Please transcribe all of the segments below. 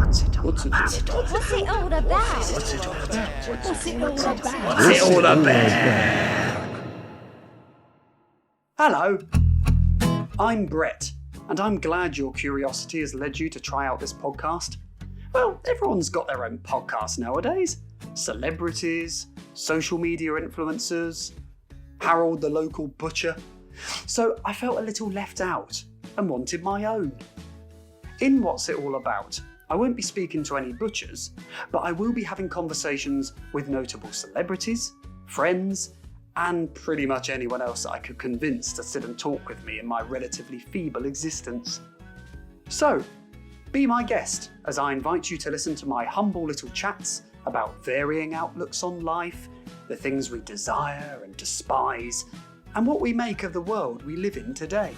What's it all about? What's it all about? What's it all about? What's it all about? What's it all about? Hello, I'm Brett, and I'm glad your curiosity has led you to try out this podcast. Well, everyone's got their own podcast nowadays. Celebrities, social media influencers, Harold the local butcher. So I felt a little left out and wanted my own. In What's It All About, I won't be speaking to any butchers, but I will be having conversations with notable celebrities, friends, and pretty much anyone else that I could convince to sit and talk with me in my relatively feeble existence. So, be my guest as I invite you to listen to my humble little chats about varying outlooks on life, the things we desire and despise, and what we make of the world we live in today.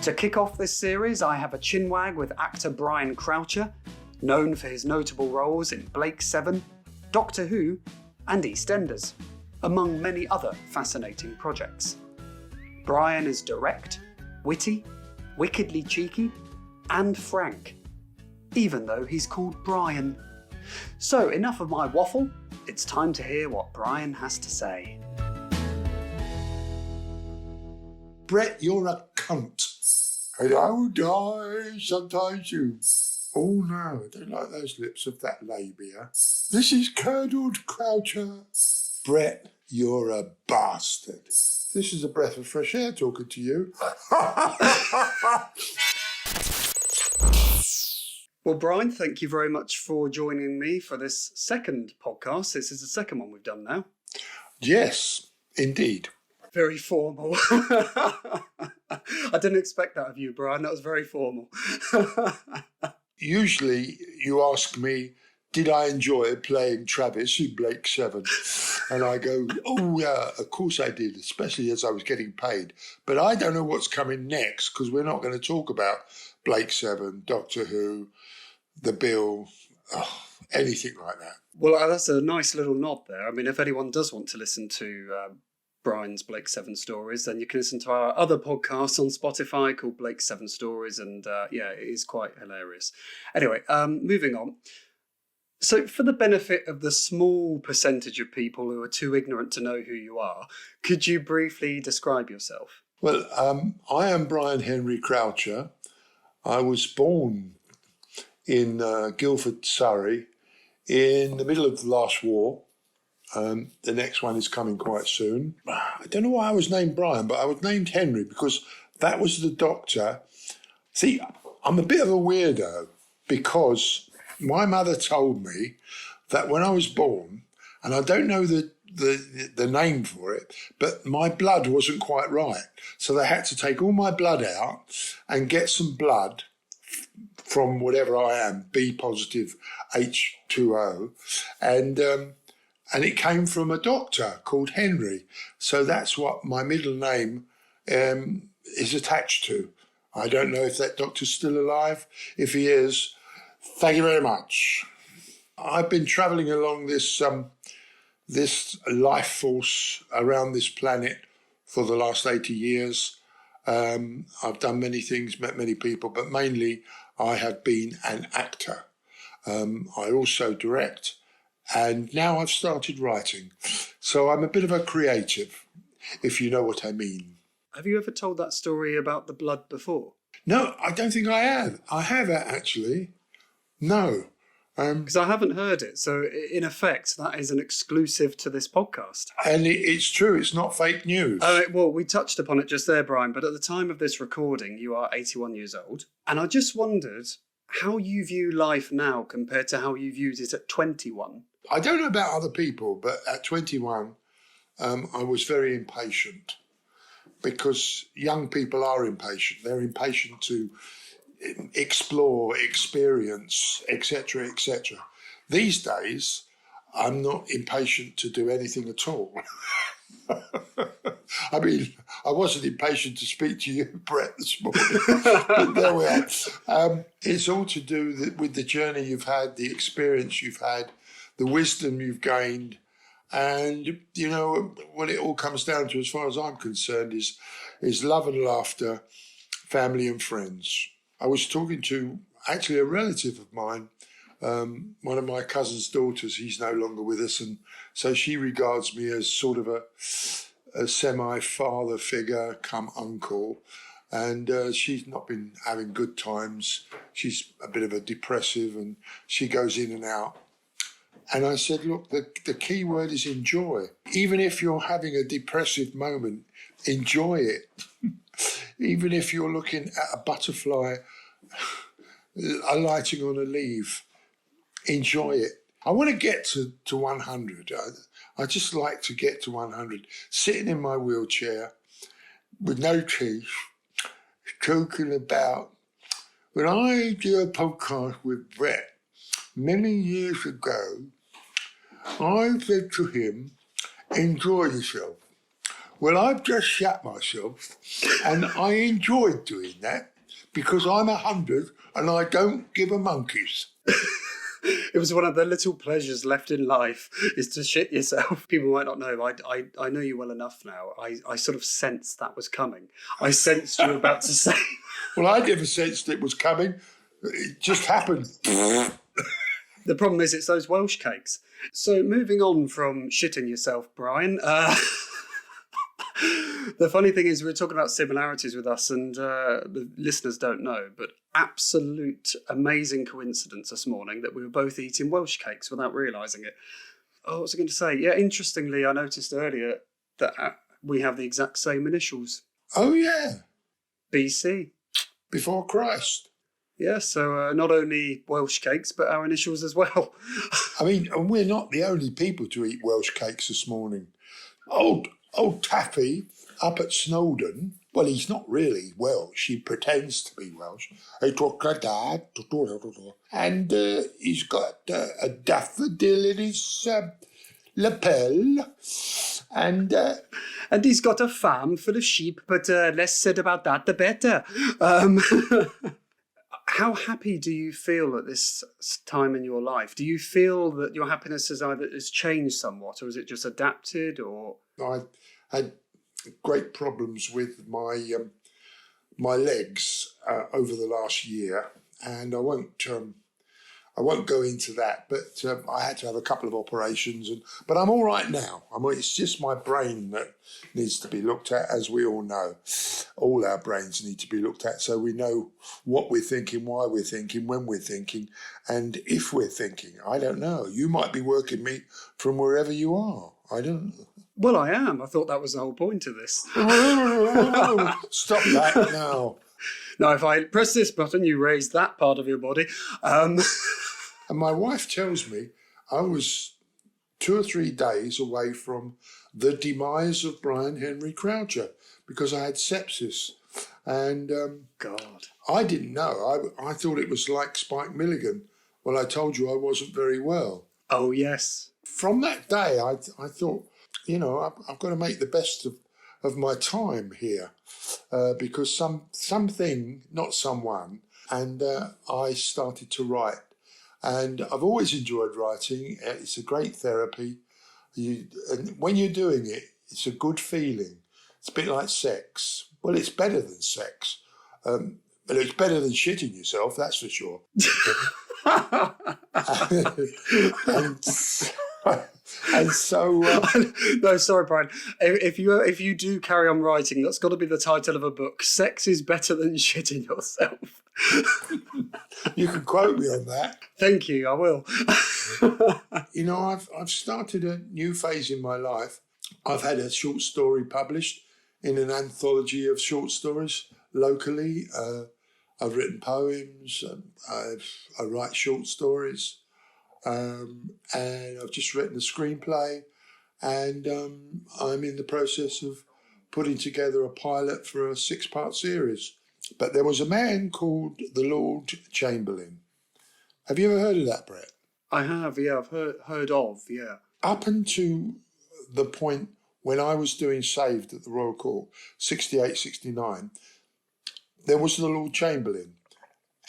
To kick off this series, I have a chinwag with actor Brian Croucher, known for his notable roles in Blake 7, Doctor Who, and EastEnders, among many other fascinating projects. Brian is direct, witty, wickedly cheeky, and frank, even though he's called Brian. So enough of my waffle, it's time to hear what Brian has to say. Brett, you're a cunt. And I will die sometime soon. Oh no, I don't like those lips of that labia. This is curdled Croucher. Brett, you're a bastard. This is a breath of fresh air talking to you. Well, Brian, thank you very much for joining me for this second podcast. This is the second one we've done now. Yes, indeed. Very formal. I didn't expect that of you, Brian. That was very formal. Usually you ask me, did I enjoy playing Travis in Blake 7? And I go, oh yeah, of course I did, especially as I was getting paid. But I don't know what's coming next because we're not going to talk about Blake 7, Doctor Who, The Bill, anything like that. Well, that's a nice little nod there. I mean, if anyone does want to listen to Brian's Blake 7 Stories, then you can listen to our other podcast on Spotify called Blake 7 Stories, and yeah, it is quite hilarious. Anyway, moving on. So for the benefit of the small percentage of people who are too ignorant to know who you are, could you briefly describe yourself? Well, I am Brian Henry Croucher. I was born in Guildford, Surrey, in the middle of the last war. The next one is coming quite soon. I don't know why I was named Brian, but I was named Henry because that was the doctor. See, I'm a bit of a weirdo because my mother told me that when I was born, and I don't know the name for it, but my blood wasn't quite right. So they had to take all my blood out and get some blood from whatever I am, B positive H2O, and it came from a doctor called Henry. So that's what my middle name is attached to. I don't know if that doctor's still alive. If he is, thank you very much. I've been travelling along this life force around this planet for the last 80 years. I've done many things, met many people, but mainly I have been an actor. I also direct. And now I've started writing. So I'm a bit of a creative, if you know what I mean. Have you ever told that story about the blood before? No, I don't think I have. I have actually. No. Because I haven't heard it. So in effect, that is an exclusive to this podcast. And it's true. It's not fake news. Well, we touched upon it just there, Brian. But at the time of this recording, you are 81 years old. And I just wondered how you view life now compared to how you viewed it at 21. I don't know about other people, but at 21, I was very impatient because young people are impatient. They're impatient to explore, experience, etc., etc. These days, I'm not impatient to do anything at all. I mean, I wasn't impatient to speak to you, Brett, this morning, but there we are. It's all to do with the journey you've had, the experience you've had, the wisdom you've gained, and, you know, what it all comes down to, as far as I'm concerned, is love and laughter, family and friends. I was talking to actually a relative of mine, one of my cousin's daughters, he's no longer with us, and so she regards me as sort of a semi-father figure come uncle, and she's not been having good times. She's a bit of a depressive, and she goes in and out. And I said, look, the key word is enjoy. Even if you're having a depressive moment, enjoy it. Even if you're looking at a butterfly alighting on a leaf, enjoy it. I want to get to 100. I just like to get to 100. Sitting in my wheelchair with no teeth, talking about, when I did a podcast with Brett many years ago, I said to him, enjoy yourself. Well, I've just shat myself, and I enjoyed doing that because I'm 100 and I don't give a monkeys. It was one of the little pleasures left in life, is to shit yourself. People might not know. I know you well enough now. I sort of sensed that was coming. I sensed you were about to say. Well, I never sensed it was coming. It just happened. The problem is it's those Welsh cakes. So moving on from shitting yourself, Brian, the funny thing is we're talking about similarities with us, and the listeners don't know, but absolute amazing coincidence this morning that we were both eating Welsh cakes without realising it. Oh, what was I going to say? Yeah, interestingly, I noticed earlier that we have the exact same initials. Oh, yeah. BC. Before Christ. Yeah, so not only Welsh cakes, but our initials as well. I mean, and we're not the only people to eat Welsh cakes this morning. Old Taffy up at Snowdon, well, he's not really Welsh. He pretends to be Welsh. And he's got a daffodil in his lapel. And he's got a farm full of sheep, but less said about that, the better. How happy do you feel at this time in your life? Do you feel that your happiness has changed somewhat, or is it just adapted? Or I had great problems with my legs over the last year, and I won't go into that. But I had to have a couple of operations, but I'm all right now. It's just my brain that needs to be looked at, as we all know. All our brains need to be looked at, so we know what we're thinking, why we're thinking, when we're thinking, and if we're thinking. I don't know. You might be working me from wherever you are. I don't know. Well, I am. I thought that was the whole point of this. Stop that now. Now, if I press this button, you raise that part of your body. And my wife tells me I was 2 or 3 days away from the demise of Brian Henry Croucher because I had sepsis. And God, I didn't know. I thought it was like Spike Milligan. Well, I told you I wasn't very well. Oh, yes. From that day, I thought, I've got to make the best of my time here because something, not someone, and I started to write. And I've always enjoyed writing. It's a great therapy. And when you're doing it, it's a good feeling. It's a bit like sex. Well, it's better than sex. But it's better than shitting yourself, that's for sure. And so no, sorry, Brian. If you do carry on writing, that's got to be the title of a book. Sex is better than shitting yourself. You can quote me on that. Thank you. I will. I've started a new phase in my life. I've had a short story published in an anthology of short stories locally. I've written poems. I write short stories. And I've just written a screenplay, and I'm in the process of putting together a pilot for a 6-part series. But there was a man called the Lord Chamberlain. Have you ever heard of that, Brett? I have, yeah. I've heard of, yeah. Up until the point when I was doing Saved at the Royal Court, 68, 69, there was the Lord Chamberlain,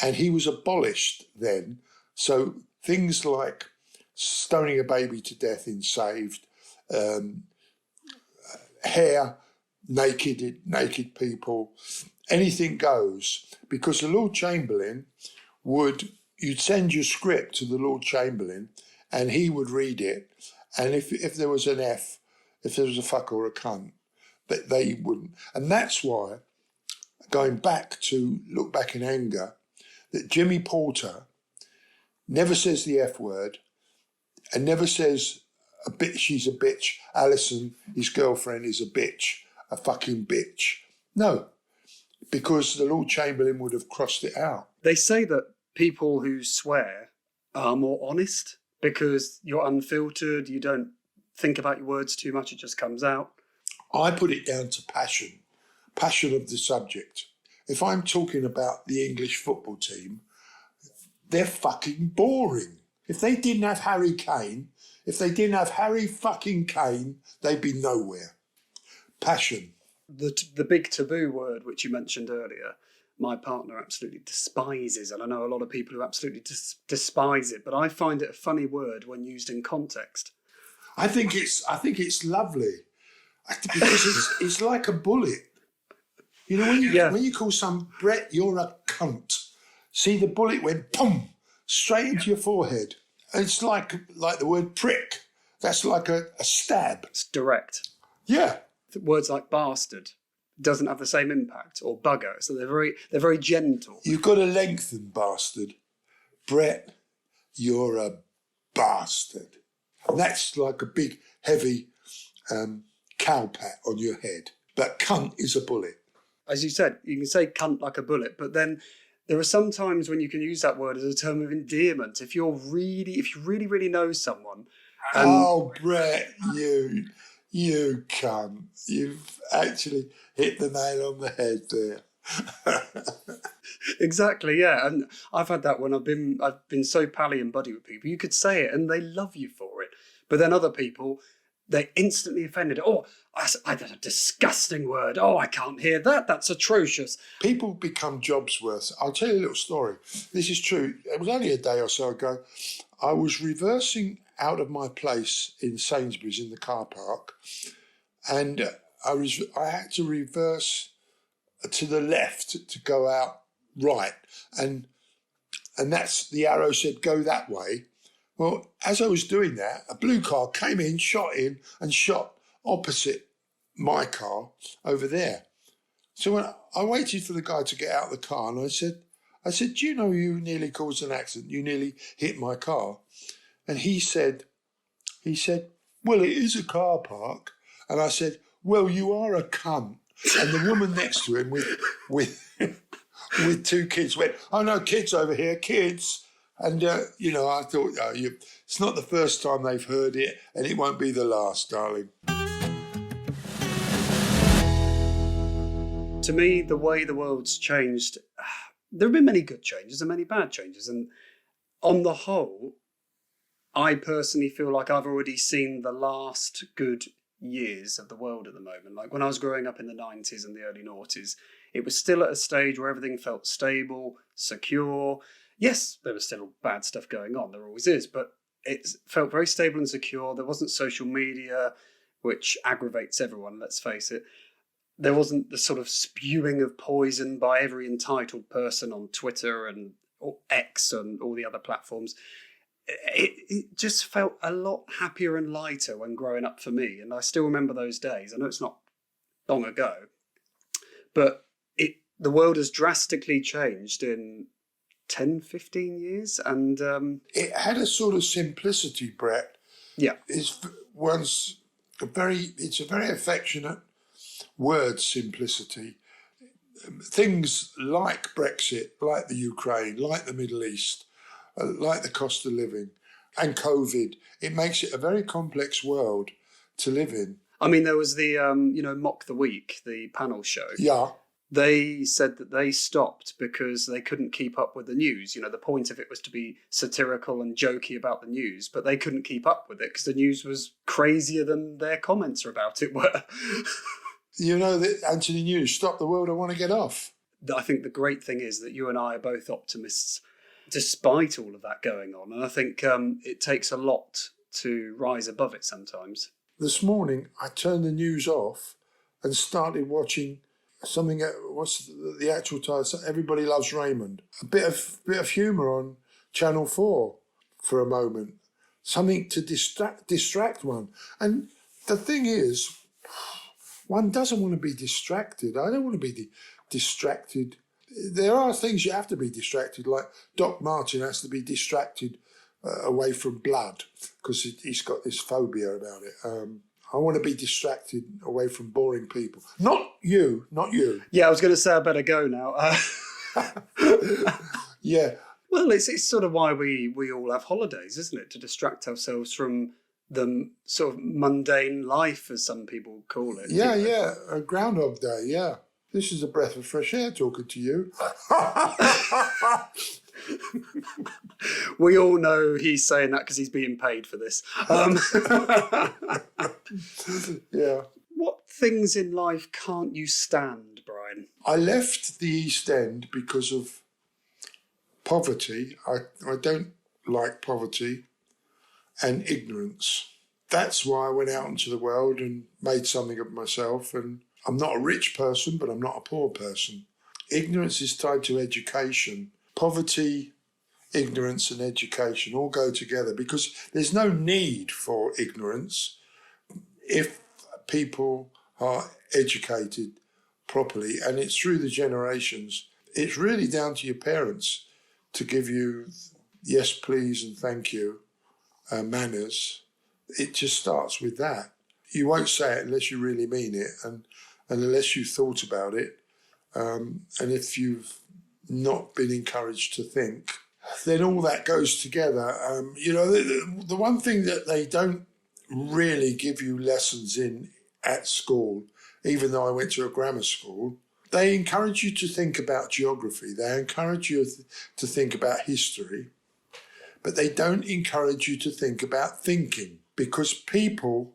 and he was abolished then. So things like stoning a baby to death in Saved, hair, naked people, anything goes. Because the Lord Chamberlain you'd send your script to the Lord Chamberlain and he would read it. And if there was an F, if there was a fuck or a cunt, that they wouldn't. And that's why, going back to look back in anger, that Jimmy Porter never says the F word and never says a bitch, she's a bitch. Alison, his girlfriend, is a bitch, a fucking bitch. No, because the Lord Chamberlain would have crossed it out. They say that people who swear are more honest because you're unfiltered, you don't think about your words too much, it just comes out. I put it down to passion of the subject. If I'm talking about the English football team, they're fucking boring. If they didn't have Harry Kane, if they didn't have Harry fucking Kane, they'd be nowhere. Passion. The big taboo word, which you mentioned earlier, my partner absolutely despises, and I know a lot of people who absolutely despise it, but I find it a funny word when used in context. I think it's lovely because it's like a bullet. You know, when you call some Brett, you're a cunt. See, the bullet went pum straight into your forehead. It's like the word prick. That's like a stab. It's direct. Yeah. Words like bastard doesn't have the same impact, or bugger. So they're very gentle. You've got to lengthen bastard. Brett, you're a bastard. And that's like a big, heavy cow pat on your head. But cunt is a bullet. As you said, you can say cunt like a bullet, but then there are some times when you can use that word as a term of endearment. If you really know someone. Oh, Brett, you cunt. You've actually hit the nail on the head there. Exactly, yeah. And I've had that when I've been so pally and buddy with people. You could say it and they love you for it. But then other people, they're instantly offended. Oh, that's a disgusting word. Oh, I can't hear that. That's atrocious. People become jobs worth. I'll tell you a little story. This is true. It was only a day or so ago. I was reversing out of my place in Sainsbury's in the car park, and I had to reverse to the left to go out right, and that's the arrow said go that way. Well, as I was doing that, a blue car came in, shot opposite my car over there. So when I waited for the guy to get out of the car, and I said, do you know you nearly caused an accident? You nearly hit my car. And he said, well, it is a car park. And I said, well, you are a cunt. And the woman next to him with two kids went, oh no, kids over here, kids. And, I thought, it's not the first time they've heard it, and it won't be the last, darling. To me, the way the world's changed, there have been many good changes and many bad changes. And on the whole, I personally feel like I've already seen the last good years of the world at the moment. Like when I was growing up in the 90s and the early noughties, it was still at a stage where everything felt stable, secure. Yes, there was still bad stuff going on, there always is, but it felt very stable and secure. There wasn't social media, which aggravates everyone, let's face it. There wasn't the sort of spewing of poison by every entitled person on Twitter and or X and all the other platforms. It just felt a lot happier and lighter when growing up for me, and I still remember those days. I know it's not long ago, but the world has drastically changed in 10, 15 years, and it had a sort of simplicity, Brett. Yeah, it's a very affectionate word, simplicity. Things like Brexit, like the Ukraine, like the Middle East, like the cost of living, and COVID, it makes it a very complex world to live in. I mean, there was the Mock the Week, the panel show. Yeah. They said that they stopped because they couldn't keep up with the news. The point of it was to be satirical and jokey about the news, but they couldn't keep up with it because the news was crazier than their comments about it were. That Anthony News, stop the world, I want to get off. I think the great thing is that you and I are both optimists despite all of that going on. And I think it takes a lot to rise above it sometimes. This morning, I turned the news off and started watching something. What's the actual title? Everybody Loves Raymond. A bit of humour on Channel 4 for a moment. Something to distract one. And the thing is, one doesn't want to be distracted. I don't want to be distracted. There are things you have to be distracted, like Doc Martin has to be distracted away from blood because he's got this phobia about it. I want to be distracted away from boring people. Not you. Yeah, I was going to say I better go now. Yeah. Well, it's sort of why we all have holidays, isn't it? To distract ourselves from the sort of mundane life, as some people call it. Yeah, yeah. A Groundhog Day, yeah. This is a breath of fresh air talking to you. We all know he's saying that because he's being paid for this. Yeah. What things in life can't you stand, Brian? I left the East End because of poverty. I don't like poverty and ignorance. That's why I went out into the world and made something of myself. And I'm not a rich person, but I'm not a poor person. Ignorance is tied to education. Poverty, ignorance and education all go together because there's no need for ignorance if people are educated properly. And it's through the generations. It's really down to your parents to give you yes, please and thank you manners. It just starts with that. You won't say it unless you really mean it and unless you thought about it. And if you've not been encouraged to think, then all that goes together. The one thing that they don't really give you lessons in at school, even though I went to a grammar school, they encourage you to think about geography. They encourage you to think about history, but they don't encourage you to think about thinking because people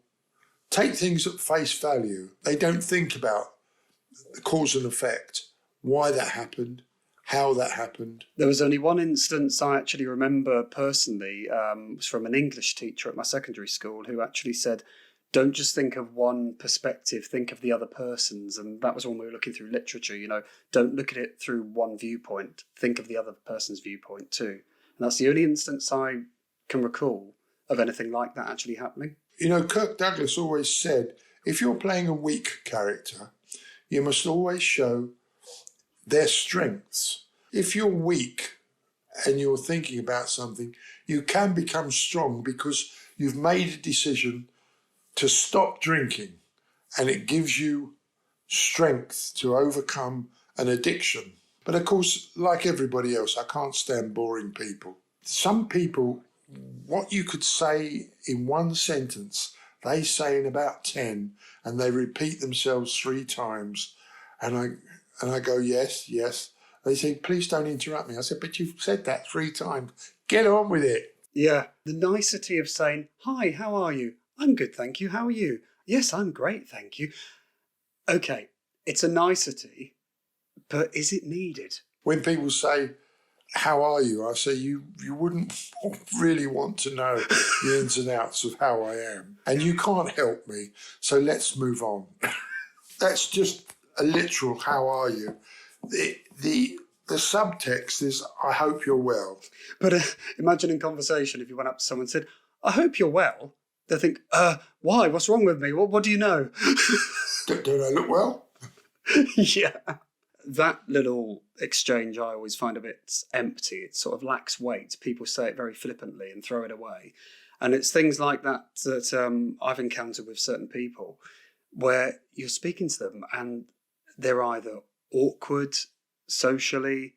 take things at face value. They don't think about the cause and effect, why that happened, how that happened. There was only one instance I actually remember personally. It was from an English teacher at my secondary school who actually said, don't just think of one perspective, think of the other person's. And that was when we were looking through literature, don't look at it through one viewpoint, think of the other person's viewpoint too. And that's the only instance I can recall of anything like that actually happening. Kirk Douglas always said, if you're playing a weak character, you must always show their strengths. If you're weak and you're thinking about something, you can become strong because you've made a decision to stop drinking, and it gives you strength to overcome an addiction. But of course, like everybody else, I can't stand boring people. Some people, what you could say in one sentence, they say in about 10, and they repeat themselves 3 times. And I go, yes, yes. They say, please don't interrupt me. I said, but you've said that 3 times. Get on with it. Yeah, the nicety of saying, hi, how are you? I'm good, thank you. How are you? Yes, I'm great, thank you. Okay, it's a nicety, but is it needed? When people say, how are you? I say, you wouldn't really want to know the ins and outs of how I am. And you can't help me, so let's move on. That's just a literal, how are you? The subtext is, I hope you're well. But imagine in conversation, if you went up to someone and said, I hope you're well. They think, why? What's wrong with me? What do you know? Don't I look well? Yeah. That little exchange I always find a bit empty. It sort of lacks weight. People say it very flippantly and throw it away. And it's things like that I've encountered with certain people where you're speaking to them and they're either awkward socially,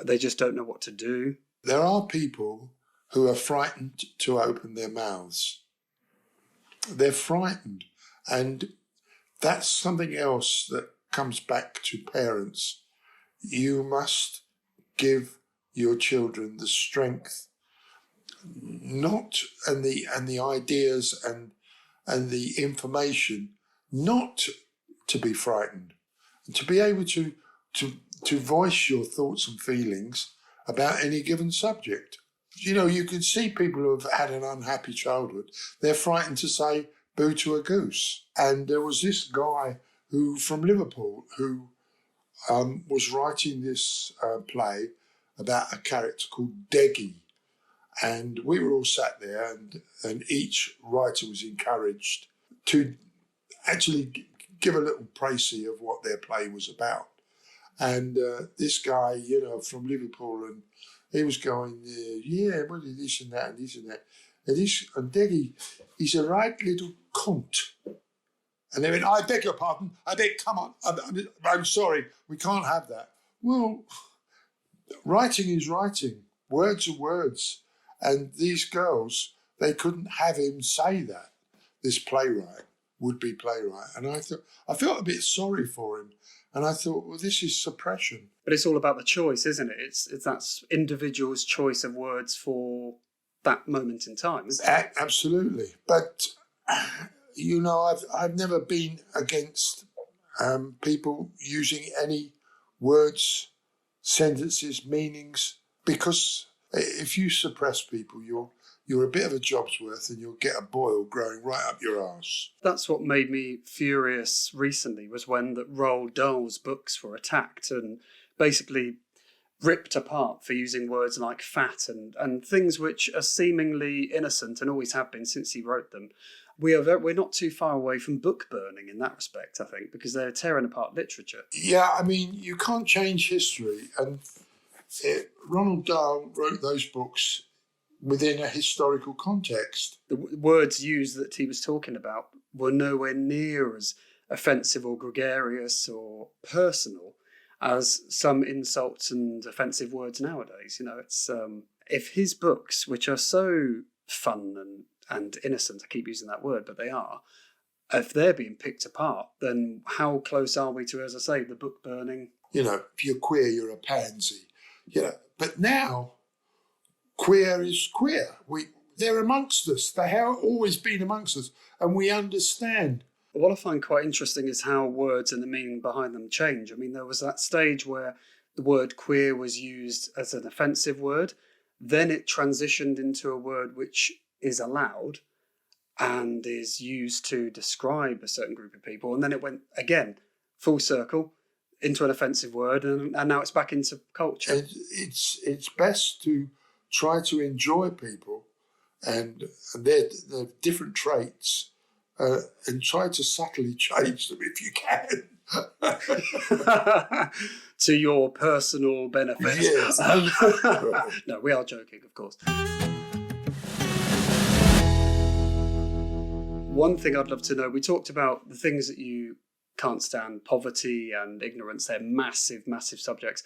they just don't know what to do. There are people who are frightened to open their mouths. They're frightened. And that's something else that comes back to parents. You must give your children the strength, not and the ideas and the information, not to be frightened, and to be able to voice your thoughts and feelings about any given subject. You can see people who have had an unhappy childhood. They're frightened to say boo to a goose. And there was this guy from Liverpool, who was writing this play about a character called Deggy. And we were all sat there, and each writer was encouraged to actually give a little précis of what their play was about. And this guy, from Liverpool, and he was going, well, this and that and this and that. And Deggy, he's a right little cunt. And they went, I beg your pardon. Come on. I'm sorry. We can't have that. Well, writing is writing. Words are words. And these girls, they couldn't have him say that, this playwright, would-be playwright. And I felt a bit sorry for him. And I thought, well, this is suppression. But it's all about the choice, isn't it? It's that individual's choice of words for that moment in time, isn't it? Absolutely. But, I've never been against people using any words, sentences, meanings, because if you suppress people, you're a bit of a job's worth, and you'll get a boil growing right up your arse. That's what made me furious recently, was when that Roald Dahl's books were attacked and basically ripped apart for using words like fat and things which are seemingly innocent and always have been since he wrote them. We're not too far away from book burning in that respect, I think, because they're tearing apart literature. Yeah, I mean, you can't change history, and Roald Dahl wrote those books within a historical context. The words used that he was talking about were nowhere near as offensive or gregarious or personal as some insults and offensive words nowadays. It's if his books, which are so fun and innocent, I keep using that word, but they are, if they're being picked apart, then how close are we to, as I say, the book burning? If you're queer, you're a pansy. But now, queer is queer. They're amongst us. They have always been amongst us, and we understand. What I find quite interesting is how words and the meaning behind them change. I mean, there was that stage where the word queer was used as an offensive word. Then it transitioned into a word which is allowed and is used to describe a certain group of people. And then it went, again, full circle into an offensive word, and now it's back into culture. And it's best to try to enjoy people and their different traits, and try to subtly change them if you can. To your personal benefit. Yes. No, we are joking, of course. One thing I'd love to know, we talked about the things that you can't stand, poverty and ignorance. They're massive, massive subjects.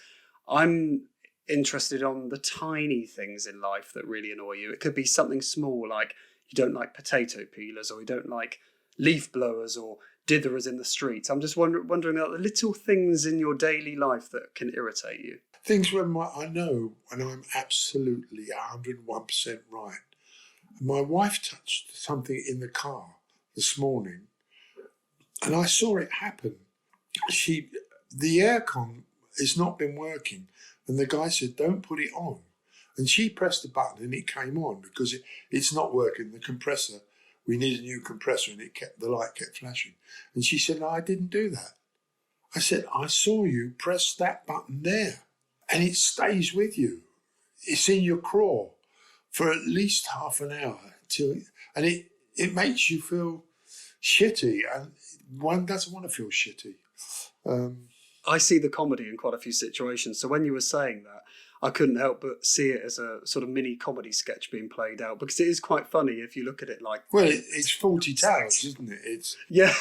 I'm interested on the tiny things in life that really annoy you. It could be something small, like you don't like potato peelers, or you don't like leaf blowers or ditherers in the streets. I'm just wondering about the little things in your daily life that can irritate you. Things when I know when I'm absolutely 101% right. My wife touched something in the car this morning, and I saw it happen. The aircon has not been working, and the guy said, "Don't put it on." And she pressed the button, and it came on because it's not working. The compressor, we need a new compressor, and the light kept flashing. And she said, "No, I didn't do that." I said, "I saw you press that button there, and it stays with you. It's in your craw for at least half an hour and it makes you feel shitty, and one doesn't want to feel shitty." I see the comedy in quite a few situations. So when you were saying that, I couldn't help but see it as a sort of mini comedy sketch being played out, because it is quite funny if you look at it like... Well, it's 40 Towers, isn't it? Yeah.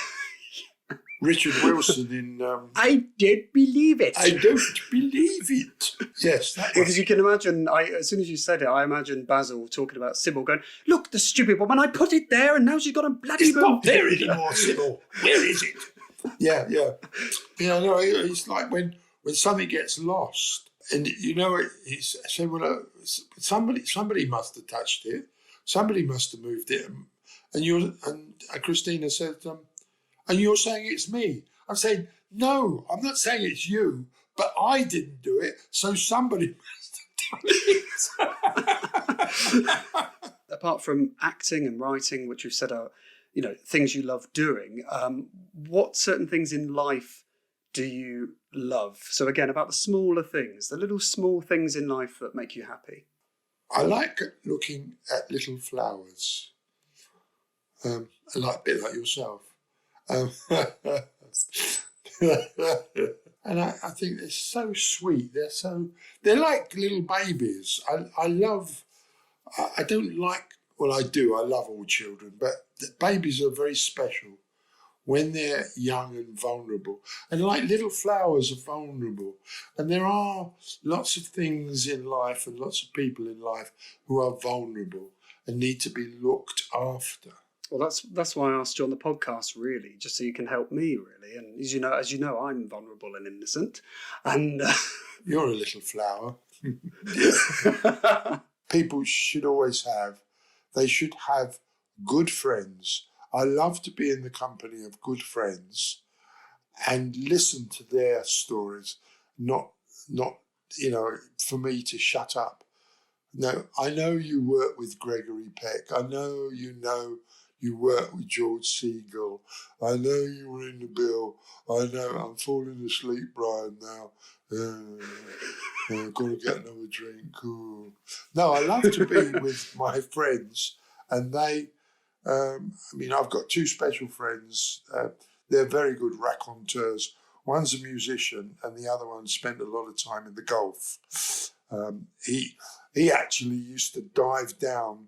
Richard Wilson in... I don't believe it. I don't believe it. Yes. Because you can imagine, as soon as you said it, I imagine Basil talking about Sybil going, "Look, the stupid woman, I put it there and now she's got a bloody... It's not there anymore, Sybil. Where is it? Yeah. No, it's like when something gets lost, and it's so, well, somebody must have touched it, somebody must have moved it, and Christina said, "And you're saying it's me?" I'm saying, "No, I'm not saying it's you, but I didn't do it, so somebody must have done it." Apart from acting and writing, which we've said are things you love doing. What certain things in life do you love? So again, about the smaller things, the little small things in life that make you happy. I like looking at little flowers, a bit like yourself. And I think they're so sweet. They're like little babies. I love. I don't like. Well, I do. I love all children, but babies are very special when they're young and vulnerable. And like little flowers are vulnerable. And there are lots of things in life and lots of people in life who are vulnerable and need to be looked after. Well, that's why I asked you on the podcast, really, just so you can help me, really. And as you know, I'm vulnerable and innocent. And you're a little flower. People should always have. They should have good friends. I love to be in the company of good friends and listen to their stories, not for me to shut up. No, I know you work with Gregory Peck. I know you work with George Segal. I know you were in the Bill. I know I'm falling asleep, Brian, now. I'm going to get another drink. Ooh. No, I love to be with my friends, and they... I've got two special friends. They're very good raconteurs. One's a musician and the other one spent a lot of time in the Gulf. He actually used to dive down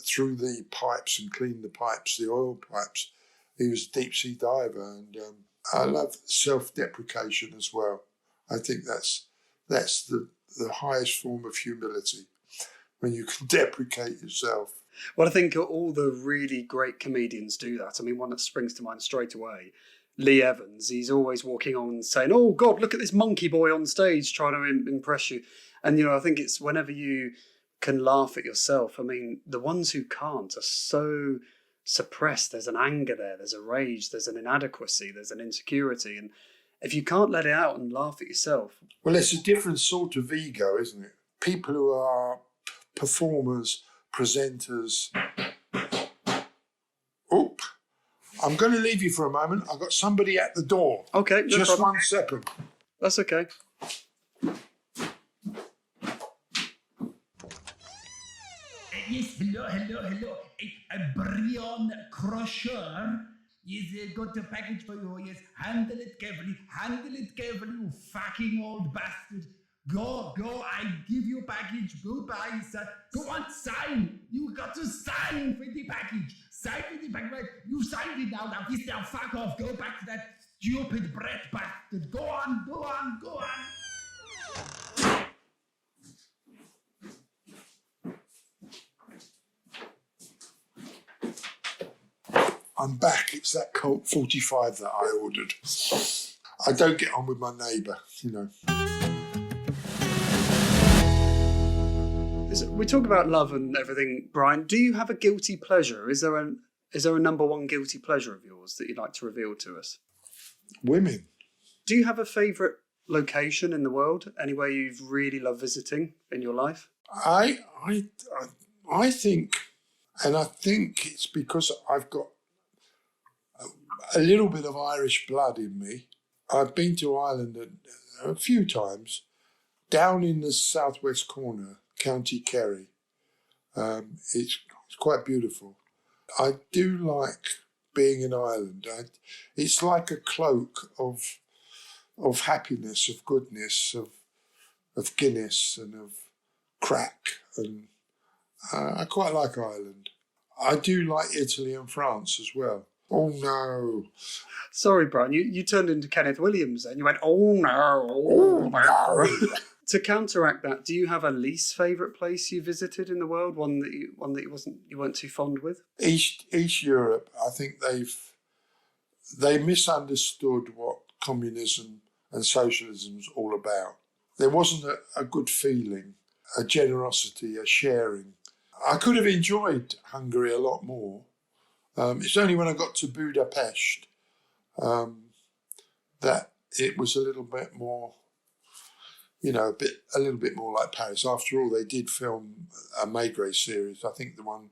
through the pipes and clean the pipes, the oil pipes. He was a deep sea diver, and I love self-deprecation as well. I think that's the highest form of humility, when you can deprecate yourself. Well, I think all the really great comedians do that. I mean, one that springs to mind straight away, Lee Evans. He's always walking on saying, "Oh God, look at this monkey boy on stage trying to impress you." And I think it's whenever you can laugh at yourself. I mean, the ones who can't are so suppressed. There's an anger there. There's a rage. There's an inadequacy. There's an insecurity. And if you can't let it out and laugh at yourself, well, it's a different sort of ego, isn't it? People who are performers, presenters. Oh, I'm going to leave you for a moment. I've got somebody at the door. Okay, no just problem. 1 second. That's okay. Yes, hello. Brian Crusher. Yes, got a package for you. Yes, handle it carefully, you fucking old bastard. Go, I give you a package. Goodbye, sir. Go on, sign. You got to sign for the package. Sign for the package. You signed it now. Now, fuck off. Go back to that stupid Brett bastard. Go on. I'm back. It's that Colt 45 that I ordered. I don't get on with my neighbour, We talk about love and everything, Brian. Do you have a guilty pleasure? Is there a number one guilty pleasure of yours that you'd like to reveal to us? Women. Do you have a favourite location in the world? Anywhere you've really loved visiting in your life? I think, and I think it's because I've got a little bit of Irish blood in me. I've been to Ireland a few times, down in the southwest corner, County Kerry. It's quite beautiful. I do like being in Ireland. It's like a cloak of happiness, of goodness, of Guinness and of crack. And I quite like Ireland. I do like Italy and France as well. Oh no. Sorry, Brian, you turned into Kenneth Williams then. You went, oh no. To counteract that, do you have a least favourite place you visited in the world? One that you weren't too fond with? East Europe. I think they misunderstood what communism and socialism is all about. There wasn't a good feeling, a generosity, a sharing. I could have enjoyed Hungary a lot more. It's only when I got to Budapest that it was a little bit more, a little bit more like Paris. After all, they did film a Maigret series. I think the one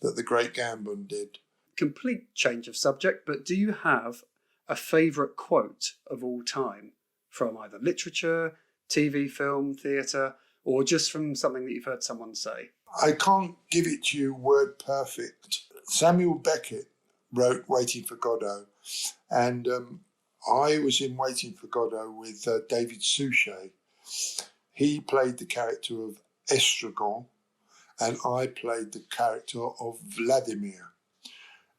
that the Great Gambon did. complete change of subject, but do you have a favourite quote of all time from either literature, TV, film, theatre, or just from something that you've heard someone say? I can't give it to you word perfect. Samuel Beckett wrote Waiting for Godot, and I was in Waiting for Godot with David Suchet. He played the character of Estragon, and I played the character of Vladimir.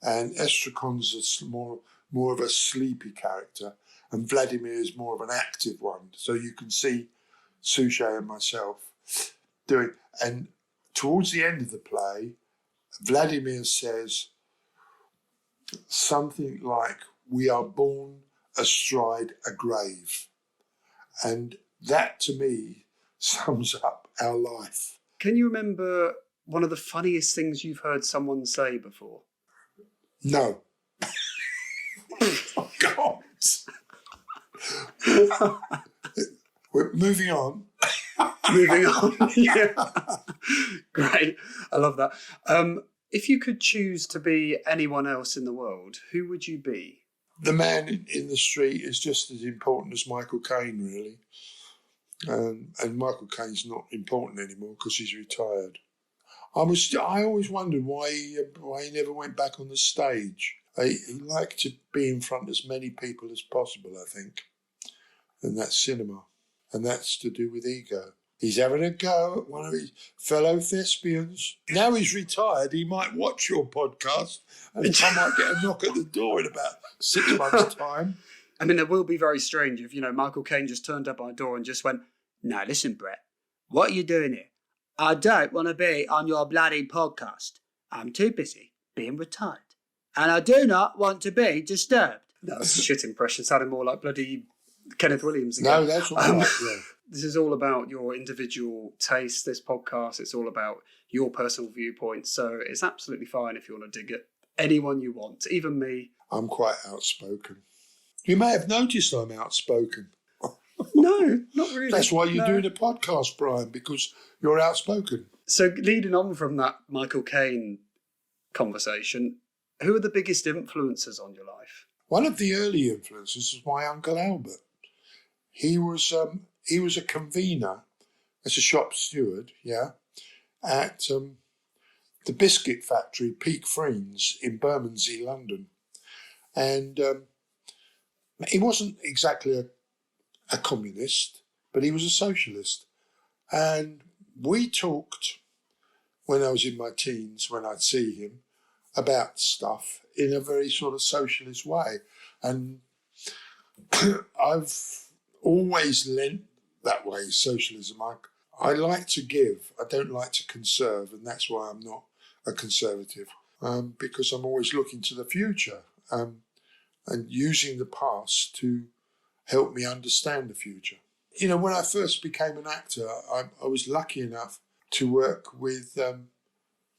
And Estragon's more of a sleepy character, and Vladimir is more of an active one. So you can see Suchet and myself doing. And towards the end of the play, Vladimir says something like, "We are born astride a grave." And that, to me, sums up our life. Can you remember one of the funniest things you've heard someone say before? No. Oh, God. We're moving on. Moving on. Yeah. Great. I love that. If you could choose to be anyone else in the world, who would you be? The man in the street is just as important as Michael Caine, really. And Michael Caine's not important anymore because he's retired. I always wondered why he never went back on the stage. He liked to be in front of as many people as possible, I think. And that's cinema. And that's to do with ego. He's having a go at one of his fellow thespians. Now he's retired, he might watch your podcast and I might get a knock at the door in about 6 months' time. I mean, it will be very strange if, Michael Caine just turned up my door and just went, "Now listen, Brett, what are you doing here? I don't want to be on your bloody podcast. I'm too busy being retired. And I do not want to be disturbed." That was a shit impression, sounding more like bloody Kenneth Williams again. No, that's all right, yeah. This is all about your individual taste, this podcast. It's all about your personal viewpoint. So it's absolutely fine if you want to dig at anyone you want, even me. I'm quite outspoken. You may have noticed I'm outspoken. No, not really. That's why you're doing a podcast, Brian, because you're outspoken. So leading on from that Michael Caine conversation, who are the biggest influences on your life? One of the early influences was my Uncle Albert. He was a convener as a shop steward, at the biscuit factory Peak Friends in Bermondsey, London. And he wasn't exactly a communist, but he was a socialist. And we talked, when I was in my teens, when I'd see him, about stuff in a very sort of socialist way. And I've always lent that way, socialism. I like to give, I don't like to conserve, and that's why I'm not a conservative, because I'm always looking to the future and using the past to help me understand the future. When I first became an actor, I was lucky enough to work with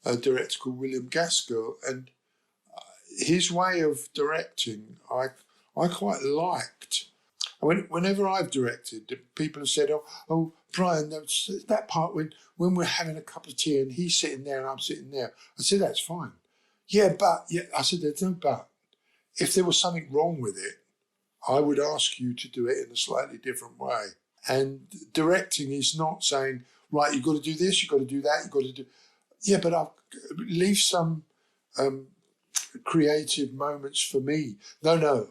a director called William Gaskell, and his way of directing, I quite liked. Whenever I've directed, people have said, "Oh, Brian, that part when we're having a cup of tea and he's sitting there and I'm sitting there." I said, "That's fine." Yeah, I said, "There's no but. If there was something wrong with it, I would ask you to do it in a slightly different way." And directing is not saying, "Right, you've got to do this, you've got to do that, you've got to do..." Yeah, but I'll leave some creative moments for me. No,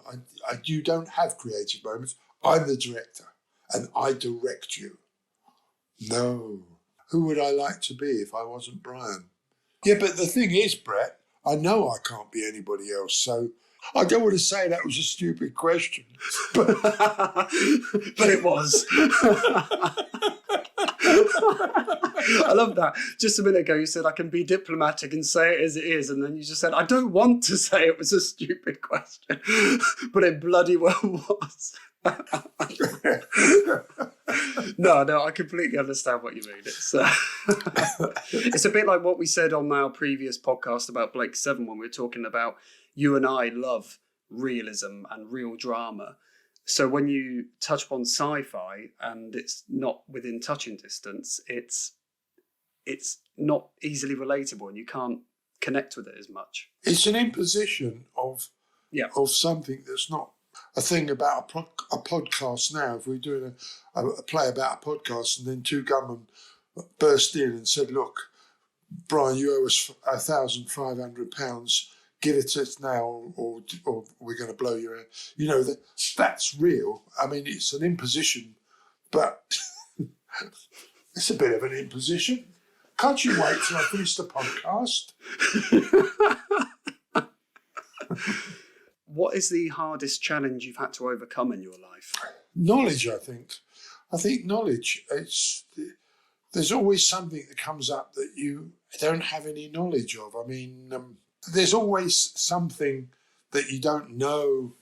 you don't have creative moments. I'm the director and I direct you. No. Who would I like to be if I wasn't Brian? Yeah, but the thing is, Brett, I know I can't be anybody else, so I don't want to say that was a stupid question. But it was. I love that. Just a minute ago you said I can be diplomatic and say it as it is, and then you just said I don't want to say it was a stupid question, but it bloody well was. No, I completely understand what you mean. It's a bit like what we said on our previous podcast about Blake Seven when we were talking about you and I love realism and real drama. So when you touch upon sci-fi and it's not within touching distance, it's not easily relatable and you can't connect with it as much. It's an imposition of something that's not a thing about a podcast now. If we're doing a play about a podcast and then two gunmen burst in and said, look, Brian, you owe us £1,500. Give it to us now, or we're going to blow your head. You know, that's real. I mean, it's an imposition, but it's a bit of an imposition. Can't you wait till I finish the podcast? What is the hardest challenge you've had to overcome in your life? Knowledge, I think. I think knowledge. There's always something that comes up that you don't have any knowledge of. I mean, there's always something that you don't know.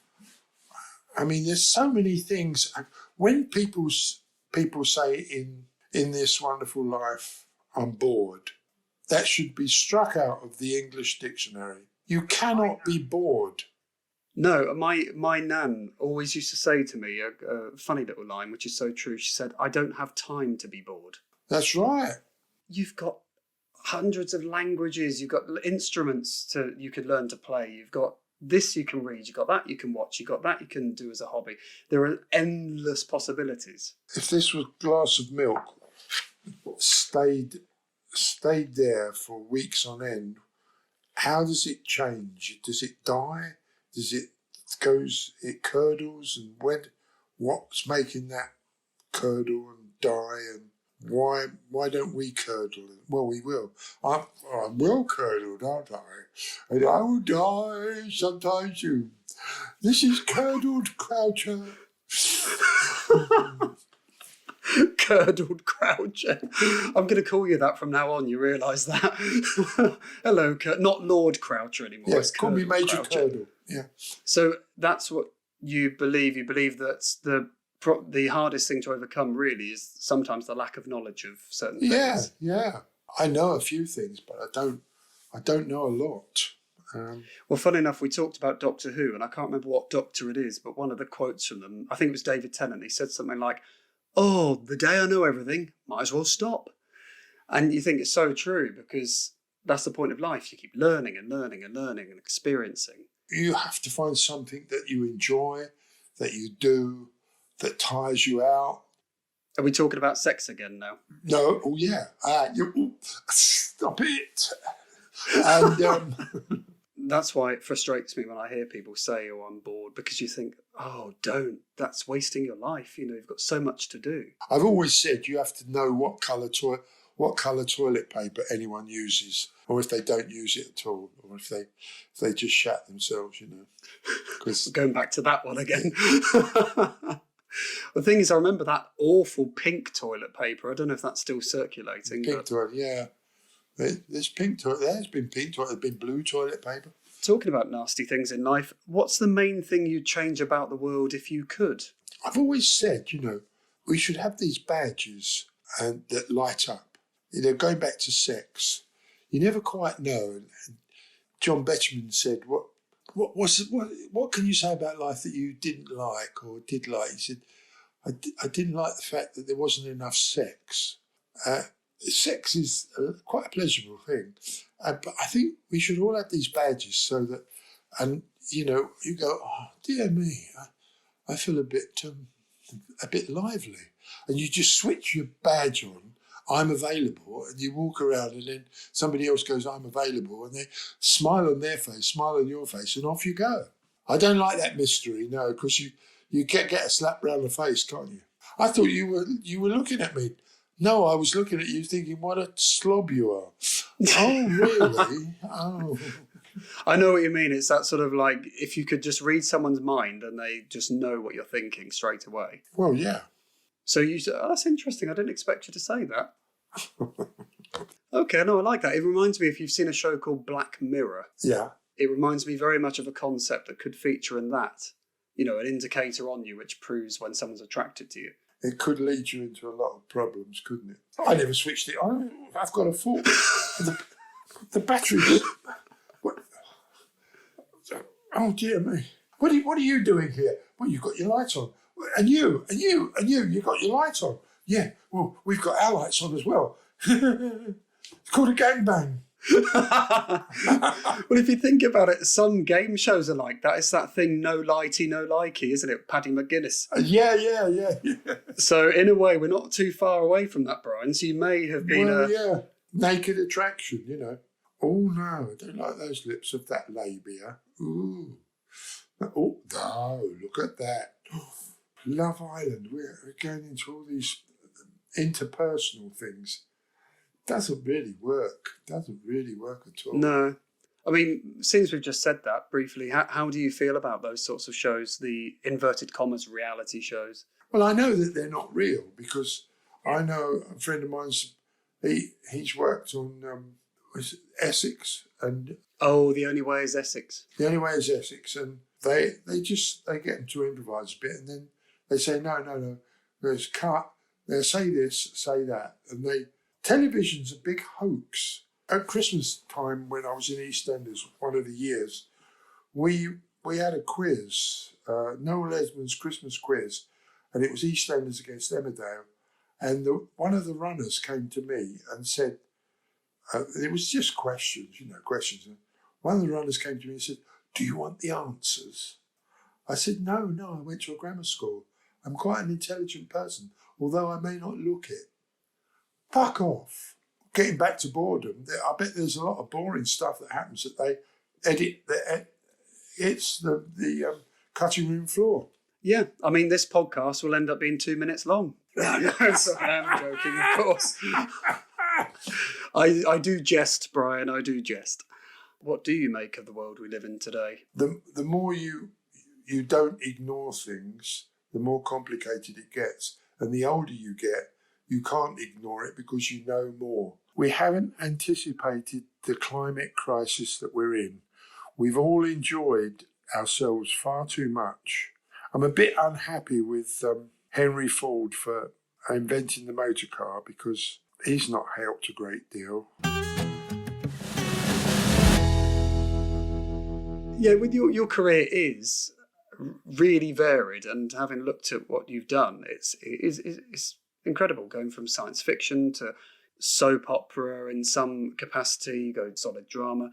I mean, there's so many things. When people say in this wonderful life, I'm bored, that should be struck out of the English dictionary. You cannot be bored. No, my nan always used to say to me a funny little line, which is so true. She said, I don't have time to be bored. That's right. You've got hundreds of languages. You've got instruments you could learn to play. You've got this you can read. You've got that you can watch. You've got that you can do as a hobby. There are endless possibilities. If this was a glass of milk stayed there for weeks on end, how does it change? Does it die? Does it curdles, and what's making that curdle and die, and why don't we curdle? Well, we will. I will curdle, don't I? And I will die sometime soon. This is Curdled Croucher. Curdled Croucher. I'm going to call you that from now on. You realise that? Hello, not Lord Croucher anymore. Yes, call me Major Curdle. Yeah. So that's what you believe. You believe that the hardest thing to overcome really is sometimes the lack of knowledge of certain things. Yeah. I know a few things, but I don't know a lot. Well, funny enough, we talked about Doctor Who, and I can't remember what doctor it is, but one of the quotes from them, I think it was David Tennant, he said something like, "Oh, the day I know everything, might as well stop." And you think it's so true, because that's the point of life. You keep learning and learning and learning and experiencing. You have to find something that you enjoy, that you do, that tires you out. Are we talking about sex again now? No, oh yeah. Stop it. And that's why it frustrates me when I hear people say, "Oh, I'm bored," because you think, "Oh, don't. That's wasting your life. You know, you've got so much to do." I've always said you have to know what colour toilet paper anyone uses, or if they don't use it at all, or if they just shat themselves, you know. Because going back to that one again. The thing is, I remember that awful pink toilet paper. I don't know if that's still circulating. Pink toilet, yeah. There's pink toilet. There's been pink toilet. There's been blue toilet paper. Talking about nasty things in life, what's the main thing you'd change about the world if you could? I've always said, you know, we should have these badges that light up. You know, going back to sex, you never quite know. And John Betjeman said, what can you say about life that you didn't like or did like? He said, I didn't like the fact that there wasn't enough sex. Sex is quite a pleasurable thing. But I think we should all have these badges so that, and, you know, you go, "Oh, dear me, I feel a bit lively." And you just switch your badge on, "I'm available," and you walk around and then somebody else goes, "I'm available," and they smile on their face, smile on your face, and off you go. I don't like that mystery, no, because you get a slap round the face, can't you? I thought you were looking at me. No, I was looking at you thinking, what a slob you are. Oh, really? Oh. I know what you mean. It's that sort of like, if you could just read someone's mind and they just know what you're thinking straight away. Well, yeah. So you said, "Oh, that's interesting. I didn't expect you to say that." Okay, no, I like that. It reminds me, if you've seen a show called Black Mirror. Yeah. It reminds me very much of a concept that could feature in that. You know, an indicator on you which proves when someone's attracted to you. It could lead you into a lot of problems, couldn't it? I never switched it on. I've got a fault. The battery. Oh, dear me. What are you doing here? Well, you've got your lights on. And you've got your lights on. Yeah, well, we've got our lights on as well. It's called a gangbang. Well, if you think about it, some game shows are like that. It's that thing, no lighty, no likey, isn't it? Paddy McGuinness. Yeah. So in a way, we're not too far away from that, Brian. So you may have been naked attraction, you know. Oh no, I don't like those lips of that labia. Ooh. Oh no, look at that. Love Island, we're going into all these interpersonal things. Doesn't really work at all. No. I mean, since we've just said that briefly, how do you feel about those sorts of shows, the inverted commas reality shows? Well, I know that they're not real because I know a friend of mine's, he's worked on was it Essex, and The Only Way is Essex. The Only Way is Essex, and they get them to improvise a bit, and then they say no, there's cut. They say this, say that, and television's a big hoax. At Christmas time, when I was in EastEnders, one of the years, we had a quiz, Noel Esmond's Christmas quiz, and it was EastEnders against Emmerdale, and one of the runners came to me and said, it was just questions. One of the runners came to me and said, "Do you want the answers?" I said, No, I went to a grammar school. I'm quite an intelligent person, although I may not look it. Fuck off. Getting back to boredom, I bet there's a lot of boring stuff that happens that they edit. It's the cutting room floor. Yeah, I mean, this podcast will end up being 2 minutes long. So I'm joking, of course. I do jest, Brian, I do jest. What do you make of the world we live in today? The more you don't ignore things, the more complicated it gets. And the older you get, you can't ignore it because you know more. We haven't anticipated the climate crisis that we're in. We've all enjoyed ourselves far too much. I'm a bit unhappy with Henry Ford for inventing the motor car because he's not helped a great deal. Yeah, with your career is really varied, and having looked at what you've done, it's incredible, going from science fiction to soap opera in some capacity, go solid drama.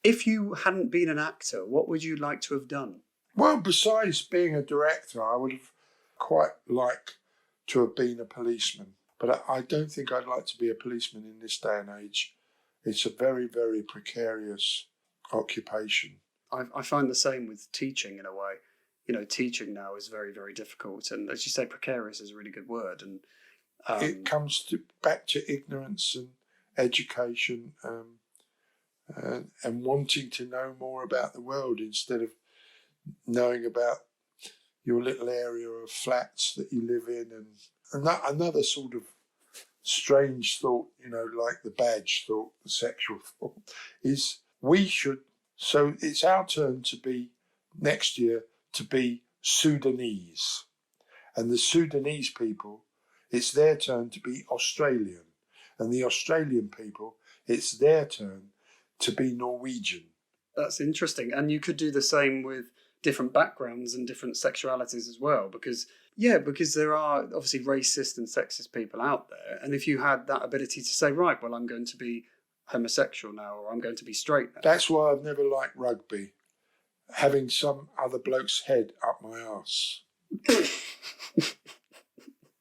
If you hadn't been an actor, what would you like to have done? Well, besides being a director, I would have quite liked to have been a policeman. But I don't think I'd like to be a policeman in this day and age. It's a very, very precarious occupation. I find the same with teaching in a way. You know, teaching now is very, very difficult. And as you say, precarious is a really good word. And it comes back to ignorance and education and wanting to know more about the world instead of knowing about your little area of flats that you live in. And another sort of strange thought, like the badge thought, the sexual thought, is so it's our turn to be, next year, to be Sudanese. And the Sudanese people, it's their turn to be Australian. And the Australian people, it's their turn to be Norwegian. That's interesting. And you could do the same with different backgrounds and different sexualities as well, because there are obviously racist and sexist people out there. And if you had that ability to say, right, well, I'm going to be homosexual now, or I'm going to be straight now. That's why I've never liked rugby, having some other bloke's head up my arse.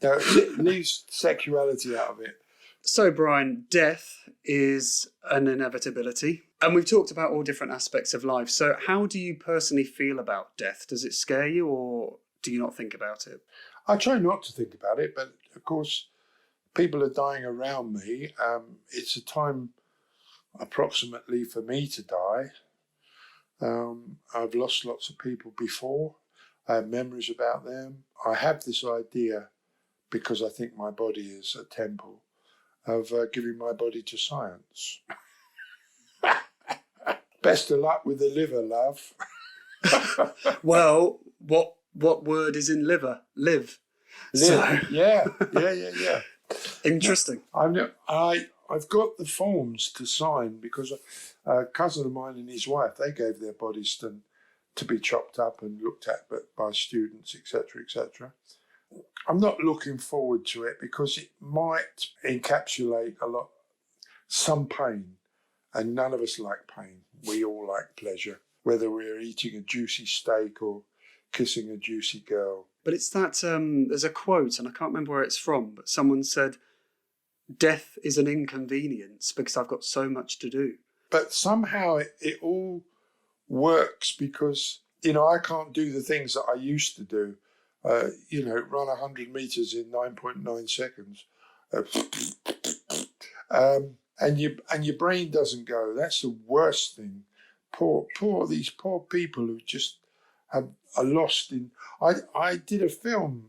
It leaves sexuality out of it. So, Brian, death is an inevitability. And we've talked about all different aspects of life. So how do you personally feel about death? Does it scare you, or do you not think about it? I try not to think about it, but of course, people are dying around me. It's a time approximately for me to die. I've lost lots of people before. I have memories about them. I have this idea, because I think my body is a temple, of giving my body to science. Best of luck with the liver, love. Well, what word is in liver? Live. Live. So... Yeah. Interesting. I've got the forms to sign because a cousin of mine and his wife, they gave their bodies to be chopped up and looked at by students, etc., etc. I'm not looking forward to it because it might encapsulate a lot, some pain, and none of us like pain. We all like pleasure, whether we're eating a juicy steak or kissing a juicy girl. But it's that, there's a quote, and I can't remember where it's from, but someone said, death is an inconvenience because I've got so much to do. But somehow it all works because, I can't do the things that I used to do. Run 100 meters in 9.9 seconds. And your brain doesn't go. That's the worst thing. These poor people who just are lost in. I did a film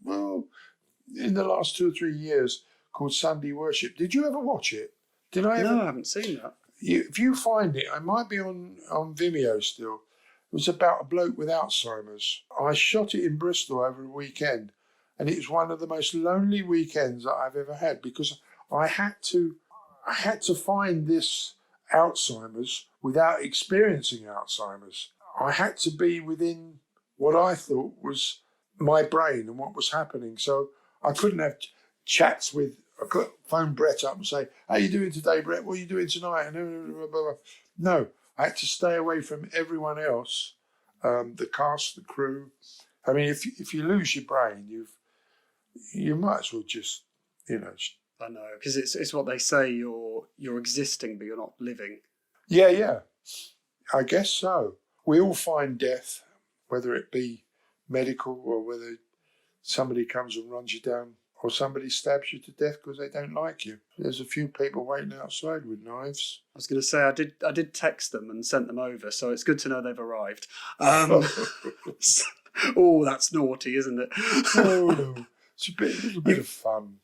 in the last 2 or 3 years called Sunday Worship. Did you ever watch it? Did I ever? No, I haven't seen that. If you find it, it might be on Vimeo still. It was about a bloke with Alzheimer's. I shot it in Bristol over a weekend, and it was one of the most lonely weekends that I've ever had because I had to find this Alzheimer's without experiencing Alzheimer's. I had to be within what I thought was my brain and what was happening. So I couldn't have chats with. I could phone Brett up and say, "How you doing today, Brett? What are you doing tonight?" And no, I had to stay away from everyone else, the cast, the crew. I mean, if you lose your brain, you might as well just, I know, because it's what they say, you're existing, but you're not living. Yeah, I guess so. We all find death, whether it be medical or whether somebody comes and runs you down or somebody stabs you to death because they don't like you. There's a few people waiting outside with knives. I was going to say, I did text them and sent them over, so it's good to know they've arrived. Oh, that's naughty, isn't it? No. It's a little bit of fun.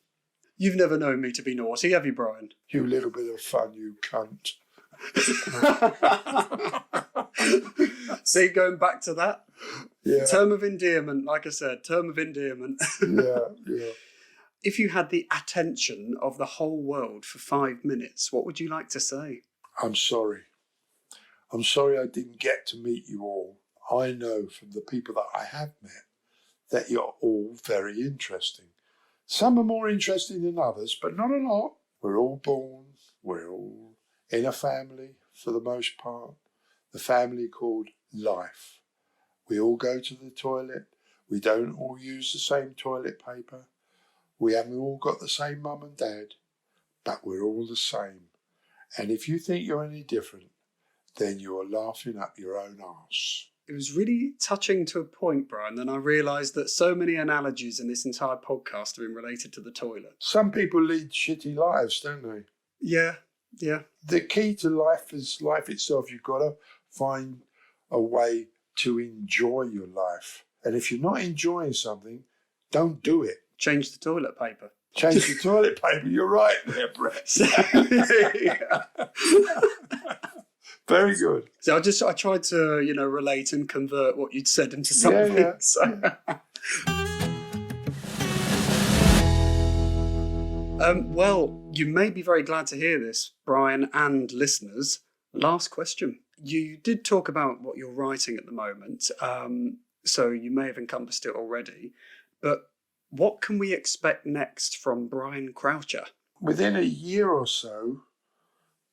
You've never known me to be naughty, have you, Brian? You little bit of fun, you cunt. See, going back to that. Yeah. Term of endearment, like I said, term of endearment. Yeah. If you had the attention of the whole world for 5 minutes, what would you like to say? I'm sorry. I'm sorry I didn't get to meet you all. I know from the people that I have met that you're all very interesting. Some are more interesting than others, but not a lot. We're all born. We're all in a family, for the most part. The family called life. We all go to the toilet. We don't all use the same toilet paper. We haven't all got the same mum and dad, but we're all the same. And if you think you're any different, then you're laughing up your own arse. It was really touching to a point, Brian, then I realised that so many analogies in this entire podcast have been related to the toilet. Some people lead shitty lives, don't they? Yeah. The key to life is life itself. You've got to find a way to enjoy your life. And if you're not enjoying something, don't do it. Change the toilet paper. Change the toilet paper. You're right there, Brett. Very good. So I tried to, relate and convert what you'd said into something. Yeah. So. Well, you may be very glad to hear this, Brian and listeners. Last question. You did talk about what you're writing at the moment, so you may have encompassed it already. But what can we expect next from Brian Croucher? Within a year or so,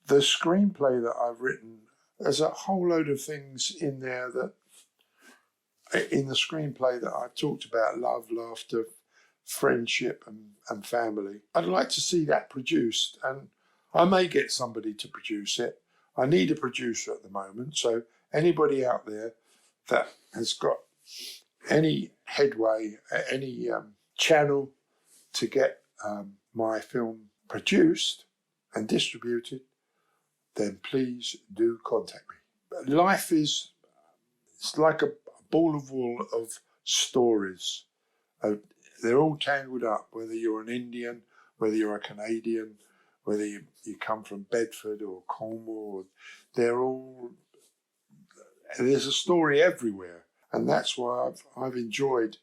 the screenplay that I've written, there's a whole load of things in there in the screenplay that I've talked about: love, laughter, friendship and family. I'd like to see that produced, and I may get somebody to produce it. I need a producer at the moment, so anybody out there that has got any headway, any channel to get my film produced and distributed, then please do contact me. Life it's like a ball of wool of stories. They're all tangled up, whether you're an Indian, whether you're a Canadian, whether you come from Bedford or Cornwall. There's a story everywhere. And that's why I've enjoyed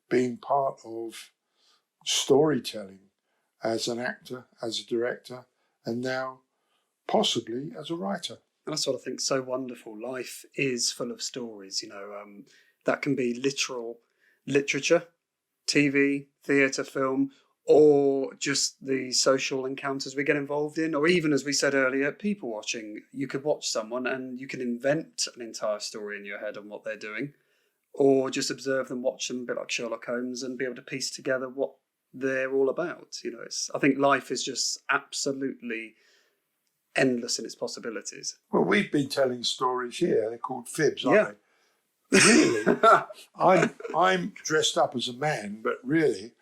being part of storytelling as an actor, as a director, and now possibly as a writer. That's what I think is so wonderful. Life is full of stories, that can be literal literature, TV, theatre, film, or just the social encounters we get involved in, or even, as we said earlier, people watching. You could watch someone and you can invent an entire story in your head on what they're doing, or just observe them, watch them, a bit like Sherlock Holmes, and be able to piece together what they're all about. I think life is just absolutely endless in its possibilities. Well, we've been telling stories here. They're called fibs, Yeah. aren't they? Really, I'm dressed up as a man, but really,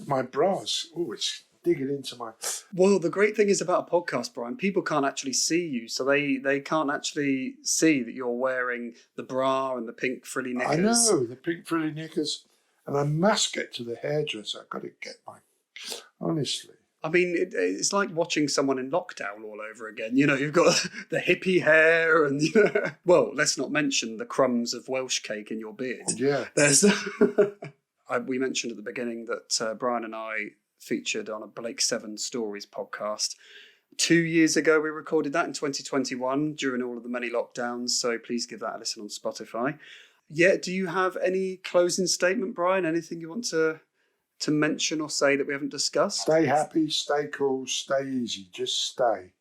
my bra's it's digging into my. Well, the great thing is about a podcast, Brian, people can't actually see you, so they can't actually see that you're wearing the bra and the pink frilly knickers. I know, the pink frilly knickers, and I must get to the hairdresser. I've got to get honestly. I mean, it's like watching someone in lockdown all over again. You've got the hippie hair and, well, let's not mention the crumbs of Welsh cake in your beard. Yeah. We mentioned at the beginning that Brian and I featured on a Blake Seven Stories podcast. 2 years ago, we recorded that in 2021 during all of the many lockdowns. So please give that a listen on Spotify. Yeah, do you have any closing statement, Brian? Anything you want to mention or say that we haven't discussed? Stay happy, stay cool, stay easy. Just stay.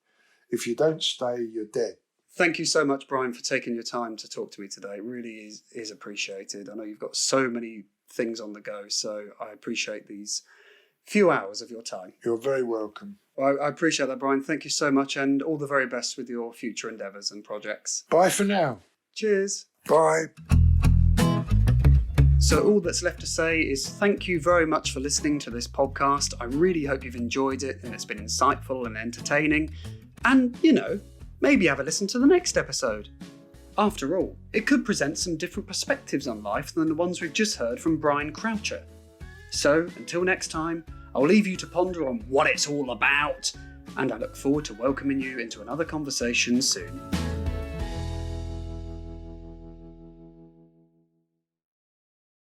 If you don't stay, you're dead. Thank you so much, Brian, for taking your time to talk to me today. It really is appreciated. I know you've got so many things on the go, so I appreciate these few hours of your time. You're very welcome. Well, I appreciate that, Brian. Thank you so much, and all the very best with your future endeavours and projects. Bye for now. Cheers. Bye. So all that's left to say is thank you very much for listening to this podcast. I really hope you've enjoyed it and it's been insightful and entertaining. And, maybe have a listen to the next episode. After all, it could present some different perspectives on life than the ones we've just heard from Brian Croucher. So, until next time, I'll leave you to ponder on what it's all about, and I look forward to welcoming you into another conversation soon.